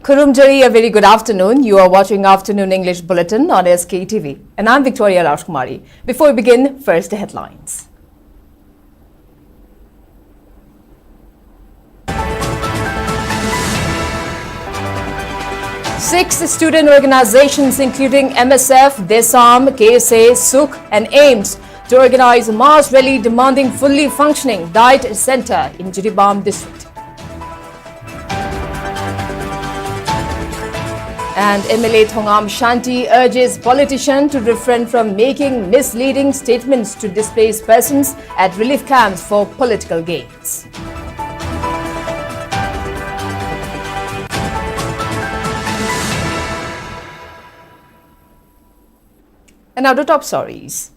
Kurumjari, a very good afternoon. You are watching Afternoon English Bulletin on SKTV. And I'm Victoria Rajkumari. Before we begin, first the headlines. Six student organizations including MSF, DTSA, KSA, SUK and AIMS to organize a mass rally demanding fully functioning diet center in Jiribam district. And MLA Thongam Shanti urges politicians to refrain from making misleading statements to displaced persons at relief camps for political gains. And now the top stories.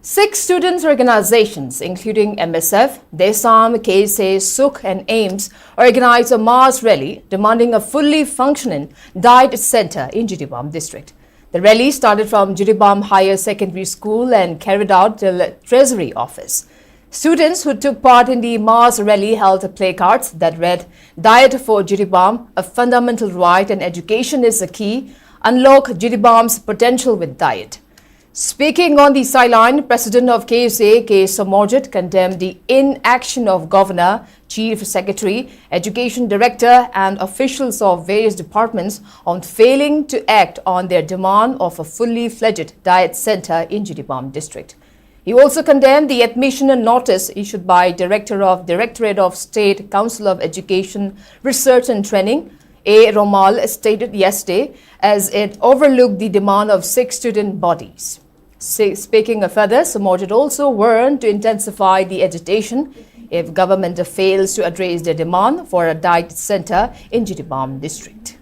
Six students' organizations, including MSF, DTSA, KSA, SUK and AIMS, organized a mass rally demanding a fully functioning diet center in Jiribam district. The rally started from Jiribam Higher Secondary School and carried out to the Treasury office. Students who took part in the mass rally held placards that read, "Diet for Jiribam, a fundamental right and education is the key. Unlock Jiribam's potential with diet." Speaking on the sideline, President of KSA, K. Samorjit, condemned the inaction of Governor, Chief Secretary, Education Director and officials of various departments on failing to act on their demand of a fully fledged diet center in Jiribam district. He also condemned the admission notice issued by Directorate of State Council of Education, Research and Training, A. Romal, stated yesterday as it overlooked the demand of six student bodies. Speaking further, Samorjit also warned to intensify the agitation if government fails to address the demand for a diet center in Jiribam district.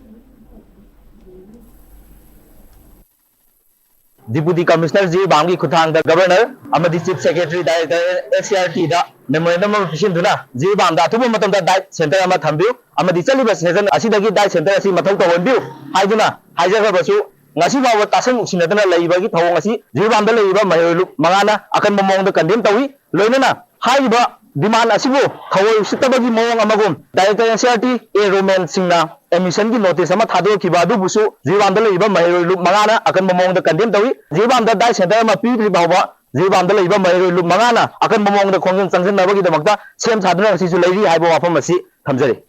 Deputy Commissioner Jiribam ki khuthang da Governor amadi Chief Secretary Director SCRT da memorandum of Shinduna Jiribam da thubu matam da diet center ama thambiu amadi chaliba season asidagi diet center asi mathau tawonbiu haiduna haijarabasu ngasi bawa tasang sinadana laibagi thawong asi Jiribam da laiba mayolu mangana akan momong da condemn tawi loinana haiba demand asibu thawoi sitabagi mowong amagum Director SCRT A Roman Singna admission ki notice ama thado ki badu busu Jiribam da laiba mayolu mangana akan momong da condemn tawi Jiribam da diet center ama pi bawa Jiribam da laiba mayolu mangana akan momong da khongjang changsin nabagi damakta sem saduna asi su lairi haibo wafam asi thamjari.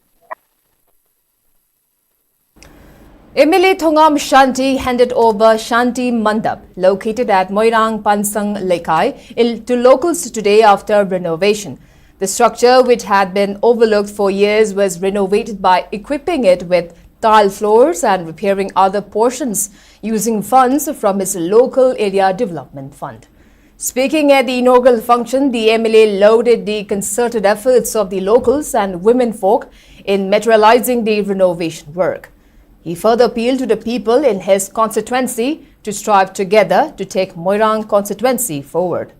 MLA Thongam Shanti handed over Shanti Mandab, located at Moirang Pansang Lekai, to locals today after renovation. The structure, which had been overlooked for years, was renovated by equipping it with tile floors and repairing other portions using funds from its local area development fund. Speaking at the inaugural function, the MLA lauded the concerted efforts of the locals and women folk in materializing the renovation work. He further appealed to the people in his constituency to strive together to take Moirang constituency forward,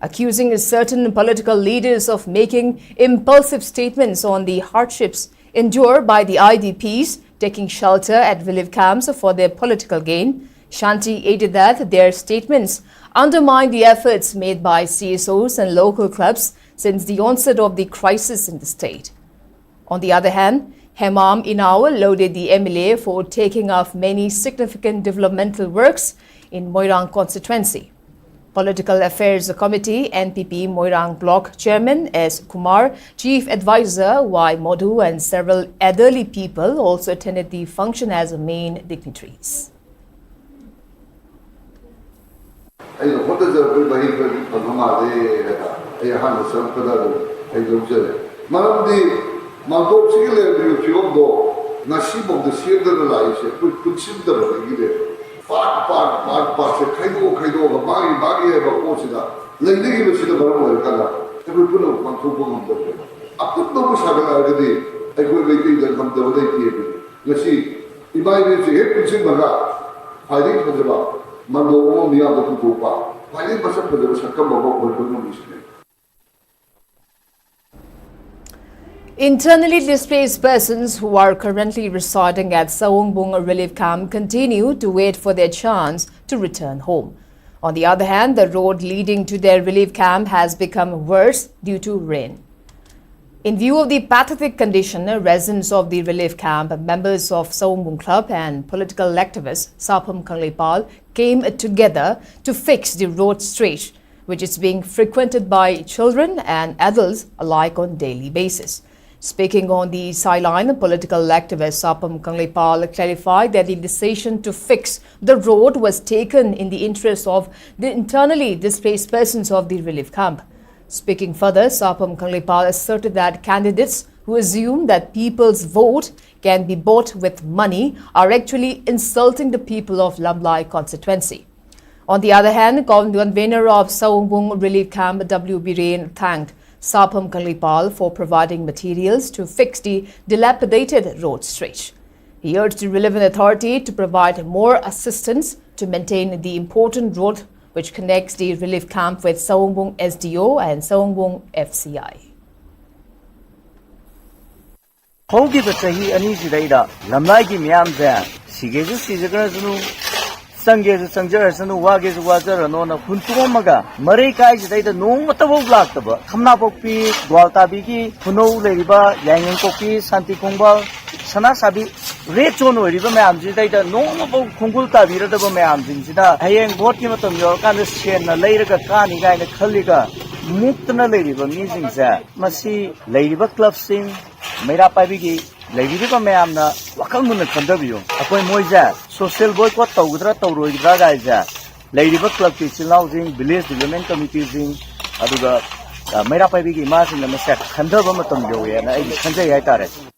accusing certain political leaders of making impulsive statements on the hardships endured by the IDPs taking shelter at relief camps for their political gain. Shanti added that their statements undermine the efforts made by CSOs and local clubs since the onset of the crisis in the state. On the other hand, Hemam Inao lauded the MLA for taking off many significant developmental works in Moirang constituency. Political Affairs Committee NPP Moirang Block Chairman S. Kumar, Chief Advisor Y. Modhu and several elderly people also attended the function as main dignitaries. Mandab sigile fiomdo nasibog de sirdana laise putsimda bagide part se khaido ga bagi ba posida lendigi besida baram kana every puno mantu bogam de akut no sagala agadi agoi legi de kam de odai ki ngasi ibai be se putsim baga hairi khajaba mando o miya ba tu pa hairi basam de sakam ba ba no misne. Internally displaced persons who are currently residing at Saung Bonga relief camp continue to wait for their chance to return home. On the other hand, the road leading to their relief camp has become worse due to rain. In view of the pathetic condition, residents of the relief camp, members of Saung Club and political activists Sapam Kanglipal came together to fix the road stretch, which is being frequented by children and adults alike on daily basis. Speaking on the sideline, political activist Sapam Kanglipal clarified that the decision to fix the road was taken in the interest of the internally displaced persons of the relief camp. Speaking further, Sapam Kanglipal asserted that candidates who assume that people's vote can be bought with money are actually insulting the people of Lamlai constituency. On the other hand, convener of Saung Relief Camp W.B. Rain thanked Sapam Kanglipal for providing materials to fix the dilapidated road stretch. He urged the relevant authority to provide more assistance to maintain the important road which connects the relief camp with Saung SDO and Saung FCI. Hogi Basahi Ani Zida, Lamaki Miamza, Sigezu Sizagranu, Sanges Sangerasanu, Wagis Water, and on a Puntumaga, Marika Zida, no Matabo Blackaba, Hamnapopi, Gualtabiki, Puno Leriba, Yang Kopi, Santi Kumbal, Sanasabi, Rechono, River Mamzida, no Kungulta, Vira Mamzida, Hayang Botimatum, your kind of Shen, later Kani, kind of Kaliga, Mutana Lady, amazing that. Masi, Ladybug Club sing, made up by Biggie, Ladybug Mamna, Wakamuna Kandabu, Apoy Moisa, Social Boycott, Taugra, Tauro, Draga, Ladybug Club Kitchen Housing, Village Development Committees in Aduga, made up by Biggie Mas in the Masak, Kandabamatum Joey, and I Kanday.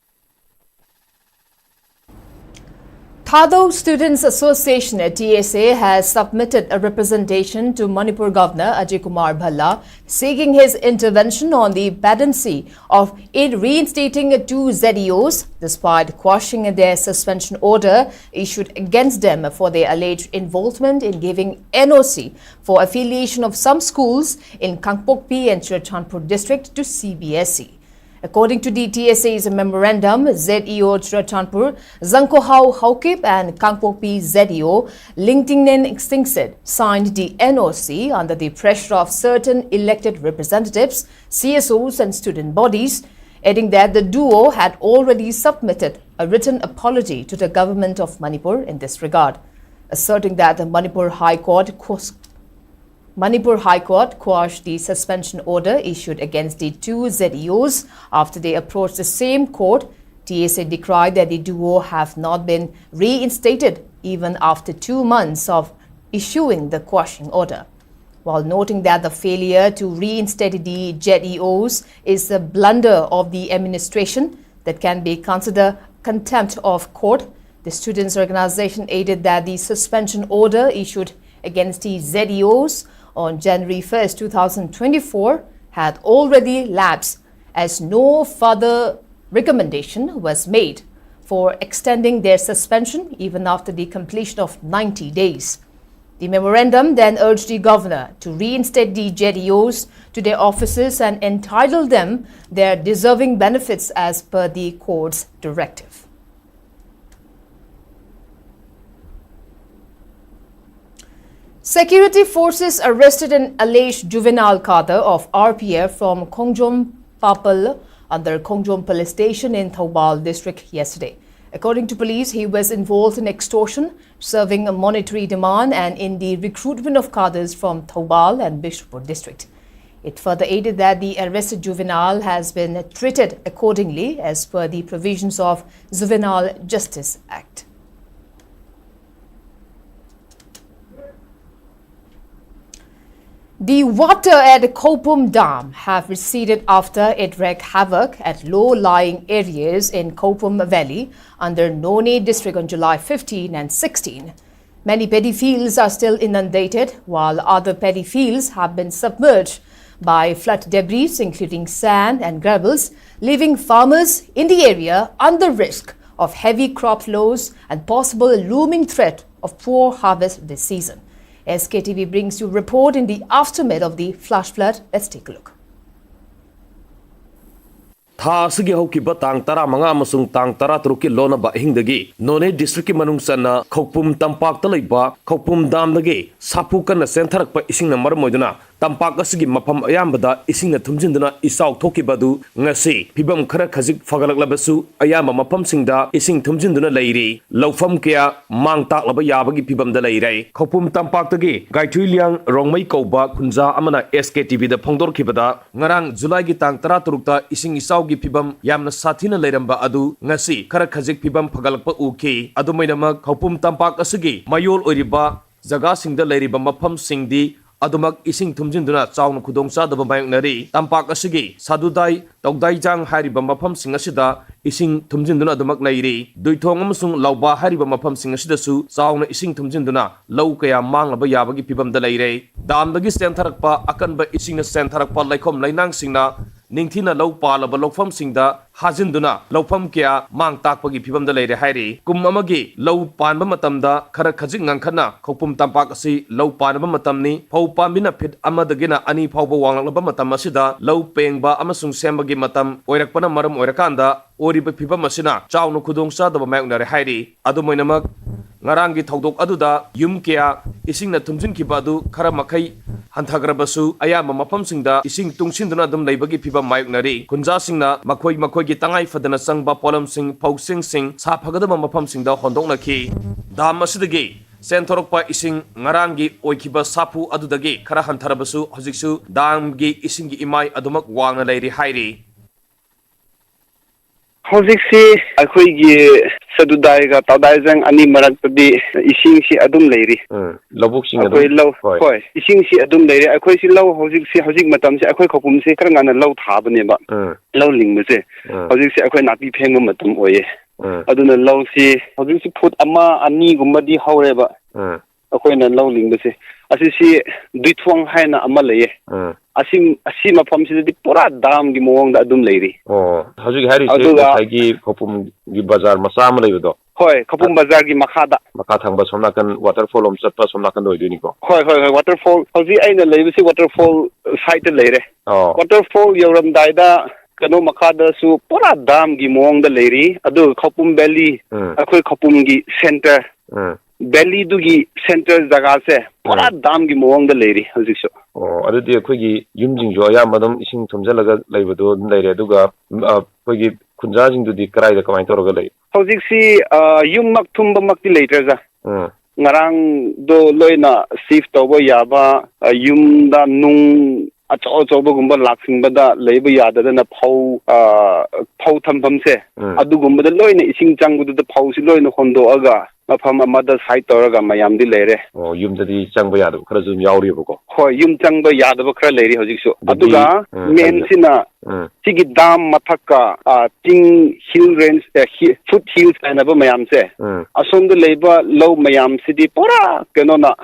Thado Students Association DTSA has submitted a representation to Manipur Governor Ajay Kumar Bhalla seeking his intervention on the pendency of reinstating two ZEOs despite quashing their suspension order issued against them for their alleged involvement in giving NOC for affiliation of some schools in Kangpokpi and Churachandpur district to CBSE. According to DTSA's memorandum, ZEO Churachandpur, Zankohau Haukip and Kangpokpi ZEO, Lingtingnen Extinxed, signed the NOC under the pressure of certain elected representatives, CSOs and student bodies, adding that the duo had already submitted a written apology to the government of Manipur in this regard, asserting that the Manipur High Court quashed the suspension order issued against the two ZEOs after they approached the same court. TSA decried that the duo have not been reinstated even after 2 months of issuing the quashing order, while noting that the failure to reinstate the ZEOs is a blunder of the administration that can be considered contempt of court. The students' organization added that the suspension order issued against the ZEOs on January 1st, 2024 had already lapsed as no further recommendation was made for extending their suspension even after the completion of 90 days. The memorandum then urged the governor to reinstate the ZEOs to their offices and entitle them their deserving benefits as per the court's directive. Security forces arrested an alleged juvenile cadre of RPF from Kongjom Papal under Kongjom Police Station in Thoubal district yesterday. According to police, he was involved in extortion, serving a monetary demand and in the recruitment of cadres from Thoubal and Bishopur district. It further added that the arrested juvenile has been treated accordingly as per the provisions of Juvenile Justice Act. The water at Kopum Dam have receded after it wreaked havoc at low-lying areas in Kopum Valley under None district on July 15 and 16. Many paddy fields are still inundated, while other paddy fields have been submerged by flood debris, including sand and gravels, leaving farmers in the area under risk of heavy crop loss and possible looming threat of poor harvest this season. SKTV brings you a report in the aftermath of the flash flood. Let's take a look. Thasigi hokiba tang tara manga amasung tang tara truki lona ba hingdagi None district manung sana Kopum tampak talaiba Kopum dam dagi sapukan na sentharak pa ising na marmoiduna tampak asigi mafam ayambada isingna thumjinduna isau thokibadu ngasi phibam khara khajik fagalaklabasu ayamba mafamsingda ising thumjinduna leiri lawfam kya mangtak laba yabagi phibamda leirai khopum tampaktagi gaithuiliang rongmai kauba khunja amana SKTV da phongdorkhibada ngarang July gi tang 13 ta ising isau gi phibam yamna sathina leiramba adu ngasi khara khajik phibam fagalakpa uki adumainama khopum tampak asigi mayol oriba jaga singda leiriba mafam singdi adumak ising thumjinduna chauna khudongcha daba mayoknari tampak asigi sadudai togdaijang hariba mafam sing asida ising thumjinduna adumak leiri duithong amasung lauba hariba mafam sing asida su chauna ising thumjinduna lau kaya manglaba yabagi pibamda leire damdagi stentharakpa akanba isingna stentharakpa laikom lainang singna ningthina lau palaba lawfam singda hajinduna lawfam kya mang takpagi phibamda leire hairi kum amagi lau panba matamda khara khajik ngangkhana khopum tampak asi lau panba matamni phau pambina phit amadagina ani phauba wanglaba matam asida lau pengba amasung sembagi matam oirakpana maram oirakanda oriba phibam asina chaunu khudongcha daba mayoknare hairi adumoinamak ngarangi thodok aduda yum kya isingna thumjinkiba adu khara makhai hanthagarabasu ayama mafamsingda ising tungsinduna dum leibagi phibam mayoknari khunjasingna makhoi gi tangai fadana sangba polamsing phauksing sa phagadaba mafamsingda hondoknaki dam asidagi senthorokpa ising ngarangi oikiba sapu adudagi khara hantharabasu hojiksu damgi isingi imai adumak wangna leiri hairi hojiksi akhoi sadudai ga tawdaijang ani maraktadi isingsi adum leiri labuksing akhoi law hoi isingsi adum leiri akhoi si law hojik matamsi akhoi khopumsi karangana law thabane ba law lingmese hojiksi akhoi napi phengma matam oye aduna lawsi hojiksi phut ama ani gumbadi haureba akhoi na law lingmese asisi duithwang haina ama leye asi mafamsidadi pura dam gi mowang da adum leiri hajik hari se thagi khopum gi bazar masam leido hoi khopum bazar gi makha thangba somnakan waterfall om chatpa somnakan doiduni ko hoi waterfall hoji aina leibisi waterfall site leire waterfall yoram daida kano makada su pura dam gi mowang da leiri adu khopum valley akhoi khopum gi center valley dugi center jaga se pura dam gi mowang da leiri hojikso adudi akhoi yumjing jo ya madam ising thumjalaga leibado leire aduga akhoi khunjajing dudi karai da kamai toroga lei hojiksi yummak thumba makti leiterja ngarang do loina shift tobo yaba yumda nung acho gumba laksingba leiba yadadana phau thampamse adugumba loina ising changbudu da phau si loina hondoaga mafam amada site toraga mayamdi leire yumdadi changba yadu khara zum yauribako hoi yum changba yadaba khara leiri hojiksu aduga main sina sigi dam mathaka ting hill range foot hills anaba mayamse asomda leiba low mayam sidi pura kenona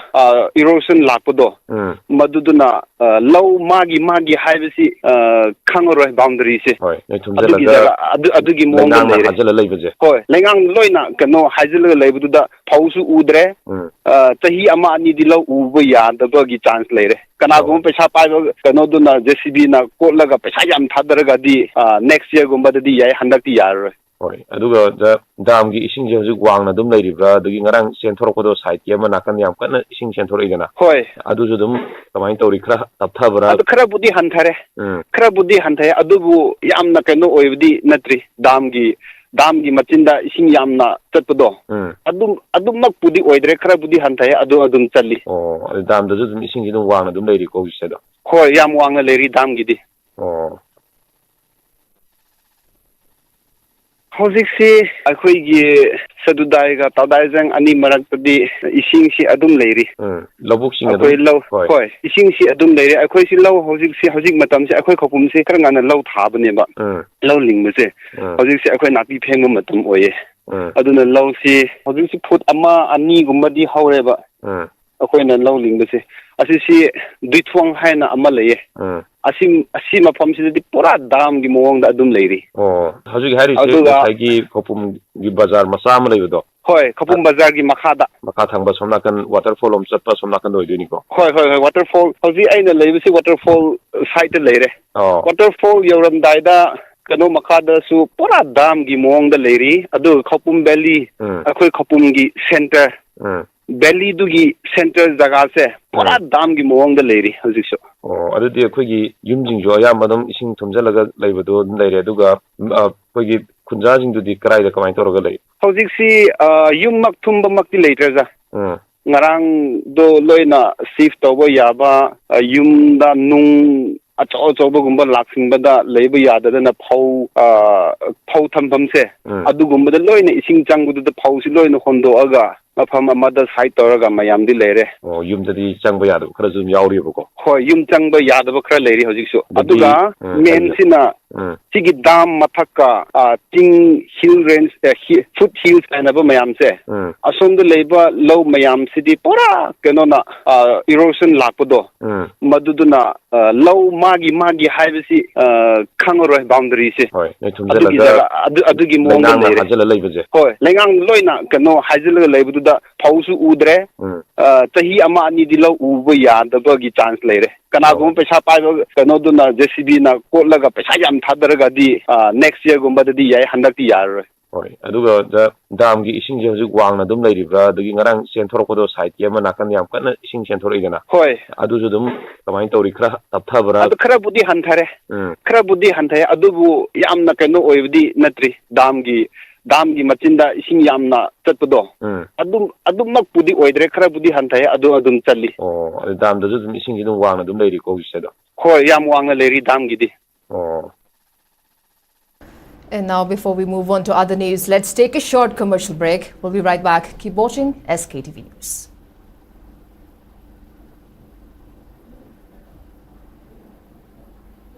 erosion lakpodo maduduna low magi haibasi khangoroi boundary se hoi adugi mongda leire hajala leibaje hoi lengang loina keno hajala leibudu phausu udre chahi ama ani dilo uba yadaba gi chance leire kanagum paisa paiba kano duna JCB na kotlaga paisa yam thadaraga di next year gumba di yai handakti yaroi hoi aduga dam gi ising je hujik wangna dum leiribra dagi ngarang senthorokodo site yama nakan yam kana ising senthoroigana hoi aduju dum kamai tori khra tapthabra adu khra budi hanthare adubu yamna kano oibdi natri dam gi machinda ising yamna chatpado adum pudi oidre khara budi hanthai adum challi dam da dum ising gi dum wangna dum leiri ko giseda hoi yam wangna leiri dam gi di hojiksi akhoi gi sadudai ga tawdaijang ani maraktadi isingsi adum leiri labuksing akhoi law hoi isingsi adum leiri akhoi si law hojik matamsi akhoi khopumsi karangana law thabane ba law lingmese hojiksi akhoi napi phengma matam oye aduna lawsi hojiksi phut ama ani gumbadi haureba akhoi na law lingmese asisi duithwang haina ama leye asi mafamsidadi pura dam gi mowang da adum leiri hajik hari se thagi khopum gi bazar masam leido hoi khopum bazar gi makha thangba somnakan waterfall om chatpa somnakan doiduni ko hoi waterfall hoji aina leibisi waterfall site leire waterfall yoram daida kano makada su pura dam gi mowang da leiri adu khopum valley akhoi khopum gi center ꯕꯦꯂꯤ ꯗꯨꯒꯤ centre ꯖꯒꯥꯁꯦ ꯄꯨꯔꯥ ꯗꯥꯝꯒꯤ ꯃꯑꯣꯡꯗ ꯂꯩꯔꯤ ꯍꯧꯖꯤꯛꯁꯨ ꯑꯗꯨꯗꯤ ꯑꯩꯈꯣꯏꯒꯤ ꯌꯨꯝꯁꯤꯡꯁꯨ ꯑꯌꯥꯝꯕ ꯑꯗꯨꯝ ꯏꯁꯤꯡ ꯊꯨꯝꯖꯜꯂꯒ ꯂꯩꯕꯗꯣ ꯑꯗꯨꯝ ꯂꯩꯔꯦ ꯑꯗꯨꯒ ꯑꯩꯈꯣꯏꯒꯤ ꯈꯨꯟꯖꯥꯁꯤꯡꯗꯨꯗꯤ ꯀꯗꯥꯏꯗ ꯀꯃꯥꯏꯅ ꯇꯧꯔꯒ ꯂꯩ ꯍꯧꯖꯤꯛꯁꯤ ꯌꯨꯝꯃꯛ ꯊꯨꯝꯕꯃꯛꯇꯤ ꯂꯩꯇ꯭ꯔꯦꯖꯥ ꯉꯔꯥꯡꯗꯣ ꯂꯣꯏꯅ ꯁꯤꯐ ꯇꯧꯕ ꯌꯥꯕ ꯌꯨꯝꯗ ꯅꯨꯡ ꯑꯆꯧ ꯑꯆꯧꯕꯒꯨꯝꯕ ꯂꯥꯛꯁꯤꯟꯕꯗ ꯂꯩꯕ ꯌꯥꯗꯗꯅ ꯐꯧ ꯊꯝꯐꯝꯁꯦ ꯑꯗꯨꯒꯨꯝꯕꯗ ꯂꯣꯏꯅ ꯏꯁꯤꯡ ꯆꯪꯕꯗꯨꯗ ꯐꯧꯁꯤ ꯂꯣꯏꯅ ꯍꯣꯟꯗꯣꯛꯑꯒ ꯃꯐꯝ ꯑꯃꯗ ꯁꯥꯏꯠ ꯇꯧꯔꯒ ꯃꯌꯥꯝꯗꯤ ꯂꯩꯔꯦ ꯌꯨꯝꯗꯗꯤ ꯆꯪꯕ ꯌꯥꯗꯕ ꯈꯔꯁꯨ ꯑꯗꯨꯝ ꯌꯥꯎꯔꯤꯕꯀꯣ ꯍꯣꯏ ꯌꯨꯝ ꯆꯪꯕ ꯌꯥꯗꯕ ꯈꯔ ꯂꯩꯔꯤ ꯍꯧꯖꯤꯛꯁꯨ ꯑꯗꯨꯒ ꯃꯦꯟꯁꯤꯅ ꯁꯤꯒꯤ ꯗꯥꯝ ꯃꯊꯛꯀ ꯆꯤꯡ ꯍꯤꯜ ꯔꯦꯟꯖ ꯐꯨꯠ ꯍꯤꯜꯁ ꯍꯥꯏꯅꯕ ꯃꯌꯥꯝꯁꯦ ꯑꯁꯣꯝꯗ ꯂꯩꯕ ꯂꯧ ꯃꯌꯥꯝꯁꯤꯗꯤ ꯄꯨꯔꯥ ꯀꯩꯅꯣꯅ ꯏꯔꯣꯁꯟ ꯂꯥꯛꯄꯗꯣ ꯃꯗꯨꯗꯨꯅ ꯂꯧ ꯃꯥꯒꯤ ꯍꯥꯏꯕꯁꯤ ꯈꯪꯉꯔꯣꯏ ꯕꯥꯎꯟꯗꯔꯤꯁꯦ ꯑꯗꯨꯒꯤ ꯖꯒꯥ ꯑꯗꯨꯒꯤ ꯃꯑꯣꯡꯗ ꯂꯩꯔꯦ ꯍꯣꯏ ꯂꯩꯉꯥꯡ ꯂꯣꯏꯅ ꯀꯩꯅꯣ ꯍꯥꯏꯖꯤꯜꯂꯒ ꯂꯩꯕꯗꯨꯗ ꯐꯧꯁꯨ ꯎꯗ꯭ꯔꯦ ꯆꯍꯤ ꯑꯃ ꯑꯅꯤꯗꯤ ꯂꯧ ꯎꯕ ꯌꯥꯗꯕꯒꯤ ꯆꯥꯟꯁ ꯂꯩꯔꯦ ꯀꯅꯥꯒꯨꯝꯕ ꯄꯩꯁꯥ ꯄꯥꯏꯕ ꯀꯩꯅꯣꯗꯨꯅ JCBꯅ ꯀꯣꯠꯂꯒ ꯄꯩꯁꯥ ꯌꯥꯝ ꯊꯥꯗꯔꯒꯗꯤ ꯅꯦꯛꯁ ꯌꯔꯒꯨꯝꯕꯗꯗꯤ ꯌꯥꯏ ꯍꯟꯗꯛꯇꯤ ꯌꯥꯔꯔꯣꯏ ꯍꯣꯏ ꯑꯗꯨꯒ ꯗꯥꯝꯒꯤ ꯏꯁꯤꯡꯁꯦ ꯍꯧꯖꯤꯛ ꯋꯥꯡꯅ ꯑꯗꯨꯝ ꯂꯩꯔꯤꯕ꯭ꯔꯥ ꯑꯗꯒꯤ ꯉꯔꯥꯡ ꯆꯦꯟꯊꯣꯔꯛꯄꯗꯣ ꯁꯥꯏꯠꯀꯤ ꯑꯃ ꯅꯥꯀꯟ ꯌꯥꯝ ꯀꯟꯅ ꯏꯁꯤꯡ ꯆꯦꯟꯊꯣꯔꯛꯏꯗꯅ ꯍꯣꯏ ꯑꯗꯨꯁꯨ ꯑꯗꯨꯝ ꯀꯃꯥꯏꯅ ꯇꯧꯔꯤ ꯈꯔ ꯇꯞꯊꯕ꯭ꯔꯥ ꯑꯗꯨ ꯈꯔꯕꯨꯗꯤ ꯍꯟꯊꯔꯦ ꯑꯗꯨꯕꯨ ꯌꯥꯝꯅ ꯀꯩꯅꯣ ꯑꯣꯏꯕꯗꯤ ꯅꯠꯇ꯭ꯔꯤ ꯗꯥꯝꯒꯤ ꯃꯆꯤꯟꯗ ꯏꯁꯤꯡ ꯌꯥꯝꯅ ꯆꯠꯄꯗꯣ ꯑꯗꯨꯃꯛꯄꯨꯗꯤ ꯑꯣꯏꯗ꯭ꯔꯦ ꯈꯔꯕꯨꯗꯤ ꯍꯟꯊꯩ ꯑꯗꯨꯝ ꯆꯠꯂꯤ ꯑꯗꯨ ꯗꯥꯝꯗꯁꯨ ꯑꯗꯨꯝ ꯏꯁꯤꯡꯁꯤ ꯑꯗꯨꯝ ꯋꯥꯡꯅ ꯑꯗꯨꯝ ꯂꯩꯔꯤꯀꯣ ꯍꯧꯖꯤꯛꯁꯦ ꯍꯣꯏ ꯌꯥꯝ ꯋꯥꯡꯅ ꯂꯩꯔꯤ ꯗꯥꯝꯒꯤꯗꯤ And now, before we move on to other news, let's take a short commercial break. We'll be right back. Keep watching SKTV News.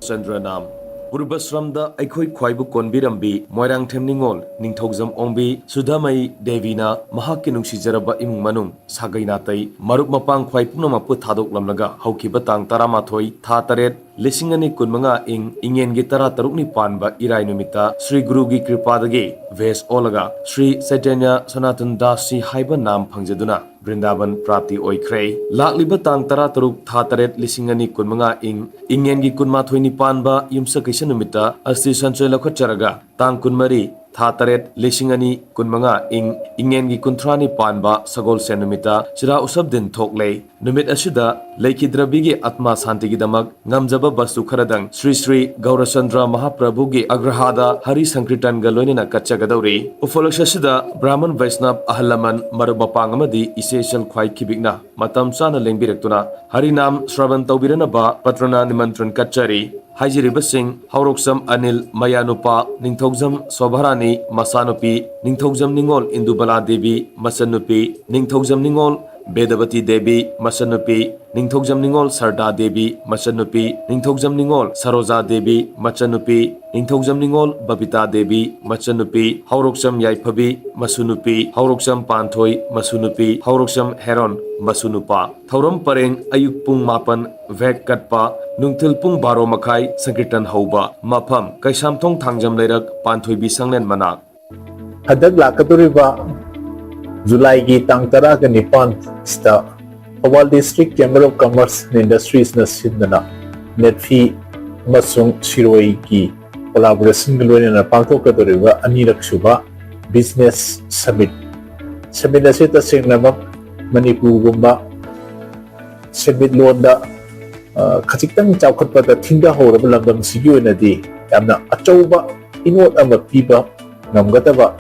Sandranam Purubasramda Aikoi Kwaibu Konbirambi, Moirang Temningol, Ningthogzam Ombi, Sudamai Devina, Mahakinung Sijaraba Imung Manung, Sagainatai, Maruk Mapang Kwaipuna Maput Hadok Lamlaga, Haukibatang Taramatoi, Tataret, Lisingani Kunmanga Ingen Gitara Tarukni Panba Irai Numita, Sri Gurugi Kripadage, Ves Olaga, Sri Saitanya Sanatan Dasi Haiba Nam Pangjaduna, Brindaban Prati Oikre, Lakliba Tang Tarataruk Tataret Lisingani Kunmanga Ingen Kunmathoini Panba Yumsa Kishanumita, Asti Sanchoy Lakocharaga, Tang Kunmari, Tataret Lisingani Kunmanga Ingen Kuntrani Panba, Sagol Senumita, Sira Usabdin Tokley, Numit Ashida, Laikidrabigi Atma Santigidamak, Namjaba Basu Karadang, Sri Gaurasandra Mahaprabhugi Agrahada, Hari Sankritan Galoinina Kachagadori, Ufolashashida, Brahman Vaisnav Ahalaman, Marubapangamadi, Essential Kwai Kibigna, Matam Sana Lengbirektuna, Harinam Shravan Taubiranaba, Patrana Nimantran Kachari, Haijiriba Singh, Hauroksam Anil Mayanupa, Ningthogzam Sobharani, Masanupi, Ningthogzam Ningol Indubala Devi, Masanupi, Ningthogzam Ningol Bedavati Devi, Masanupi, Ningthogzam Ningol Sarda Devi, Masanupi, Ningthogzam Ningol Saroja Devi, Masanupi, Ningthogzam Ningol Babita Devi, Masanupi, Hauroksam Yaipabi, Masunupi, Hauroksam Panthoi, Masunupi, Hauroksam Heron, Masunupa, Thauram Pareng Ayuk Pung Mapan, Vek Katpa, Nungtil Pung Baro Makai, Sankirtan Hauba, Mapam, Kaisamthong Thangjam Leirak, Panthoi Bisanglen Manak. Hadag Lakaturiba July gi tang tara ka nipan sta Awal District Chamber of Commerce and Industries na sindana netfi masung shiroi ki collaboration gilwen na pangthok ka doriba anirak suba business summit na sita singnamak Manipur gumba summit londa khajiktang chawkhatpa da thinga horaba lamdam sigi oina di yamna achauba inot ama piba ngamgataba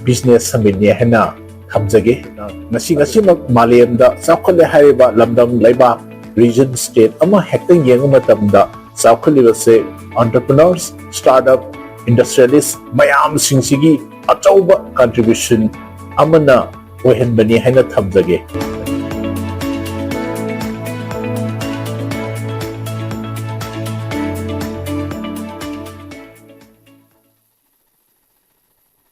business summit ne hena Hamzage, Nasimak Malayamda, Sakale Hariba, Lamdam Laiba, region state, Ama Hector Yangumatamda, Sakale say entrepreneurs, startup, industrialists, Mayam Singsigi, Achauba contribution, Amana, Ohen Bani Henat Hamzage.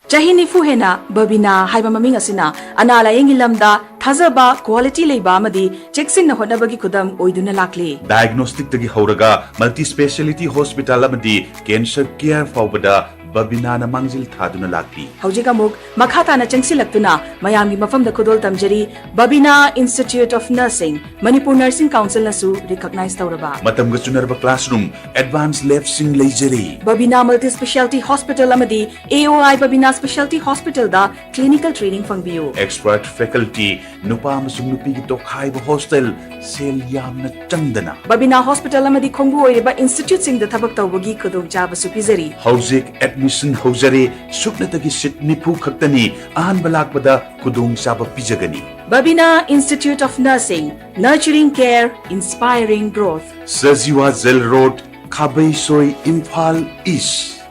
Chahini Fuhena, Babina, Haibamaming Asina, Anala Yengilamda, Tazaba, quality labor Madi, Jackson Honabagi Kudam, Oiduna Lakli. Diagnostic Tagi Horaga, multi speciality hospital Amadi, cancer care Fawada, Babinana Mangil Thaduna Laki. Hojik amuk makata na changsilaktuna mayamgi mafam da kudol tamjari Babina Institute of Nursing Manipur Nursing Council na su recognize tauraba. Matam Gachunarba Classroom Advanced Lab Sing Lejari. Babina Multi Specialty Hospital amadi AOI Babina Specialty Hospital da clinical training fangbiu. Expert faculty Nupa Masung Nupi Tokhai Hostel Sel Yamna Chandana. Babina Hospital amadi khongbu oiriba institute sing da thabak tawbagi khudong chaba su pizari. Hauzik admission Hosare Suknatagi Sit Nipu Khaktani Ahan Balakpada Kudung Saba Pijagani. Babina Institute of Nursing Nurturing Care Inspiring Growth. Saziwa Zel Road Khabai Soi Imphal East.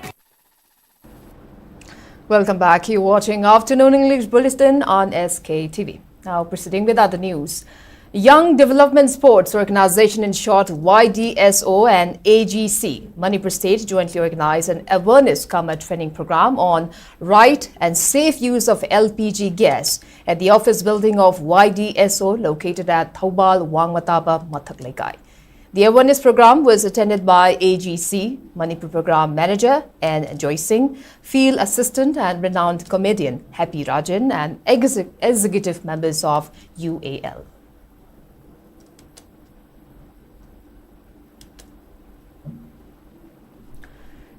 Welcome back. You're watching Afternoon English Bulletin on SKTV. Now proceeding with other news. Young Development Sports Organization, in short YDSO, and AGC, Manipur State, jointly organized an awareness training program on right and safe use of LPG gas at the office building of YDSO located at Thaubal Wangmataba Mathaklekai. The awareness program was attended by AGC, Manipur Program Manager, and Joy Singh, Field Assistant and renowned comedian Happy Rajan, and executive members of UAL.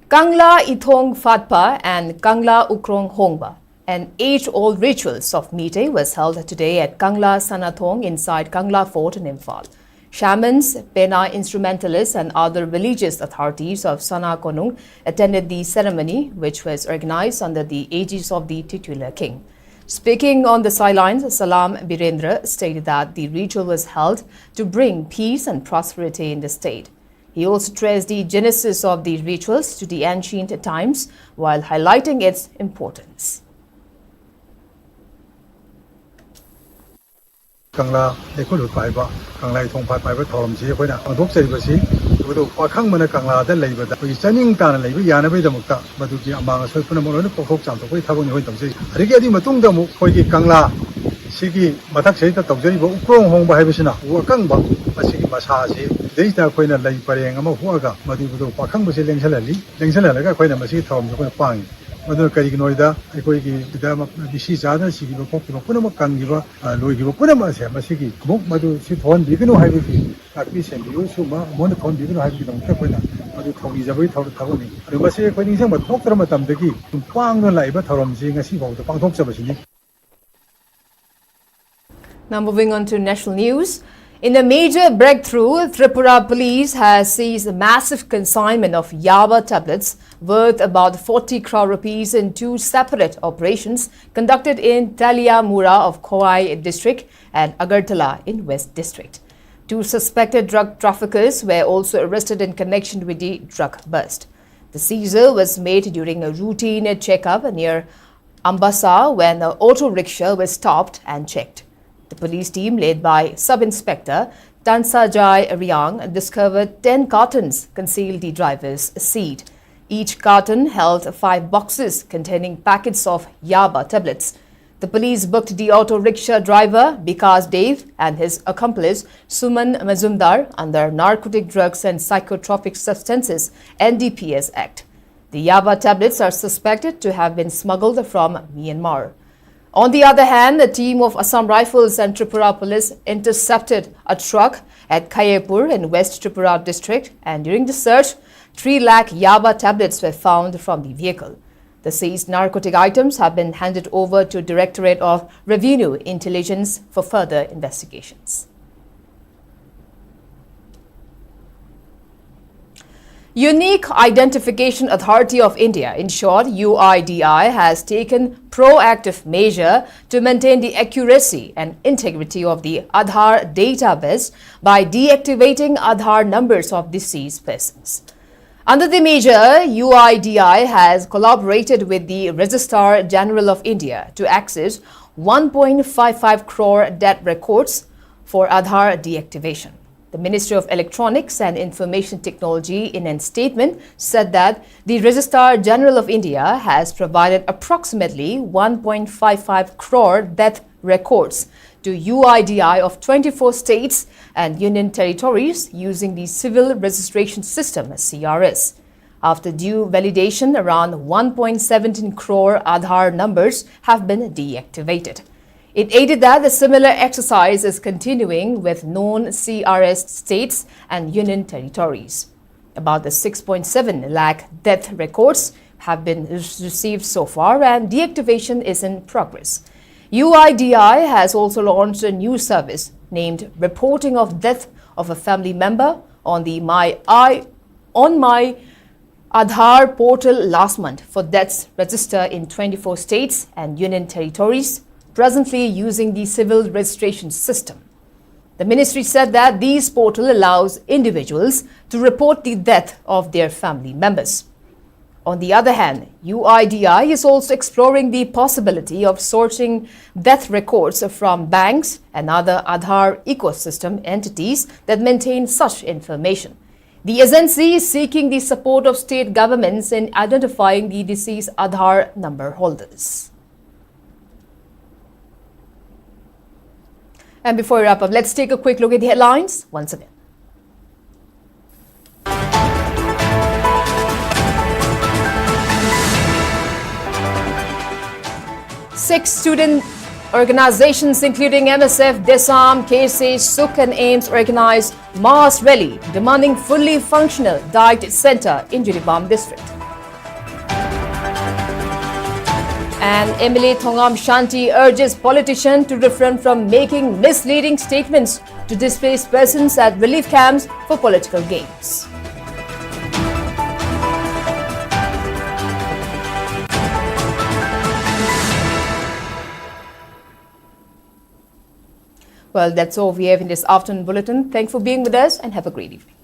Kangla Ithong Fatpa and Kangla Ukrong Hongba, an age-old rituals of meeting was held today at Kangla Sanathong inside Kangla Fort in Imphal. Shamans, Pena instrumentalists and other religious authorities of Sana Konung attended the ceremony, which was organized under the aegis of the titular king. Speaking on the sidelines, Salam Birendra stated that the ritual was held to bring peace and prosperity in the state. He also traced the genesis of the rituals to the ancient times while highlighting its importance. Kangla Ekulu Paiba, Kangla Tong Paiba Tomsi, when I don't say was he, with Wakangmana Kangla, the labor that we sending down labor, Yanabe the Mukta, but to the among us, Punamono, Pokok, and the way Tavon went to say, Rigadi Matunda Mukoki Kangla, Siki, Matak, the Tokjari, Ukron Home by Habishina, Wakanga, Masiki Masashi, data when a lay parang of Waga, Madu Wakang was a Lensalaka, when a Masi Tom, the Pang. Mother Karignoida, I go give the Dama, the Shizada, she give a copy of Punama Kangiva, Louis Punama, Masiki, Mok Madu, sit on, you can have it, like this, and you also monocon, you can have it on Capena, Madu Tony is a very tall Tawani. You must say, when you say, but Dr. Matam the key, to Pang the Liba Taram, seeing a sea of the Pang Sabashini. Now moving on to national news. In a major breakthrough, Tripura police has seized a massive consignment of Yaba tablets worth about 40 crore rupees in two separate operations conducted in Taliamura of Khowai district and Agartala in West district. Two suspected drug traffickers were also arrested in connection with the drug bust. The seizure was made during a routine checkup near Ambassa when an auto rickshaw was stopped and checked. The police team, led by Sub-Inspector Tansajai Riang, discovered 10 cartons concealed the driver's seat. Each carton held 5 boxes containing packets of Yaba tablets. The police booked the auto rickshaw driver, Bikas Dev, and his accomplice, Suman Mazumdar, under Narcotic Drugs and Psychotropic Substances NDPS Act. The Yaba tablets are suspected to have been smuggled from Myanmar. On the other hand, a team of Assam Rifles and Tripura Police intercepted a truck at Kayepur in West Tripura district, and during the search, 3 lakh Yaba tablets were found from the vehicle. The seized narcotic items have been handed over to Directorate of Revenue Intelligence for further investigations. Unique Identification Authority of India, in short UIDI, has taken proactive measure to maintain the accuracy and integrity of the Aadhaar database by deactivating Aadhaar numbers of deceased persons. Under the measure, UIDI has collaborated with the Registrar General of India to access 1.55 crore death records for Aadhaar deactivation. The Ministry of Electronics and Information Technology, in a statement, said that the Registrar General of India has provided approximately 1.55 crore death records to UIDI of 24 states and union territories using the Civil Registration System, CRS. After due validation, around 1.17 crore Aadhaar numbers have been deactivated. It added that a similar exercise is continuing with non-CRS states and union territories. About the 6.7 lakh death records have been received so far, and deactivation is in progress. UIDI has also launched a new service named Reporting of Death of a Family Member on the My Aadhaar portal last month for deaths registered in 24 states and union territories, presently using the civil registration system. The ministry said that this portal allows individuals to report the death of their family members. On the other hand, UIDI is also exploring the possibility of sourcing death records from banks and other Aadhaar ecosystem entities that maintain such information. The agency is seeking the support of state governments in identifying the deceased Aadhaar number holders. And before we wrap up, let's take a quick look at the headlines once again. Six student organizations including MSF, DTSA, KSA, SUK and AIMS organized mass rally demanding fully functional diet center in Jiribam district. And MLA Thongam Shanti urges politicians to refrain from making misleading statements to displaced persons at relief camps for political gains. Well, that's all we have in this afternoon bulletin. Thanks for being with us and have a great evening.